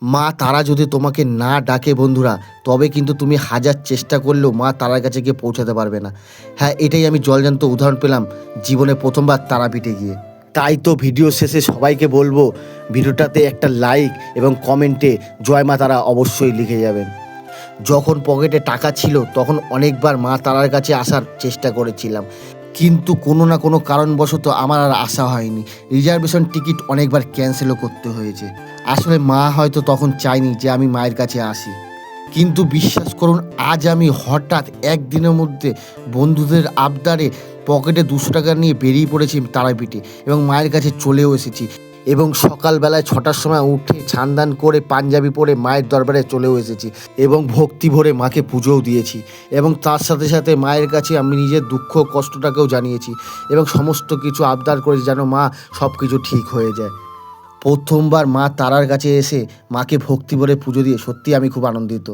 মা তারা যদি তোমাকে না ডাকে বন্ধুরা, তবে কিন্তু তুমি হাজার চেষ্টা করলেও মা তারার কাছে গিয়ে পৌঁছাতে পারবে না। হ্যাঁ, এটাই আমি জলজান্ত উদাহরণ পেলাম জীবনে প্রথমবার তারাপীঠে গিয়ে। তাই তো ভিডিও শেষে সবাইকে বলবো, ভিডিওটাতে একটা লাইক এবং কমেন্টে জয় মা তারা অবশ্যই লিখে যাবেন। যখন পকেটে টাকা ছিল তখন অনেকবার মা তারার কাছে আসার চেষ্টা করেছিলাম, কিন্তু কোনো না কোনো কারণবশত আমার আর আসা হয়নি। রিজার্ভেশন টিকিট অনেকবার ক্যান্সেলও করতে হয়েছে। আসলে মা হয়তো তখন চায়নি যে আমি মায়ের কাছে আসি। কিন্তু বিশ্বাস করুন, আজ আমি হঠাৎ একদিনের মধ্যে বন্ধুদের আবদারে পকেটে 200 টাকা নিয়ে বেরিয়ে পড়েছি তারাপীঠে এবং মায়ের কাছে চলেও এসেছি। এবং সকালবেলায় 6টার সময় উঠে স্নান করে পাঞ্জাবি পরে মায়ের দরবারে চলেও এসেছি এবং ভক্তি ভরে মাকে পুজোও দিয়েছি। এবং তার সাথে সাথে মায়ের কাছে আমি নিজের দুঃখ কষ্টটাকেও জানিয়েছি এবং সমস্ত কিছু আবদার করেছি যেন মা সব কিছু ঠিক হয়ে যায়। প্রথমবার মা তারার কাছে এসে মাকে ভক্তি ভরে পুজো দিয়ে সত্যি আমি খুব আনন্দিত।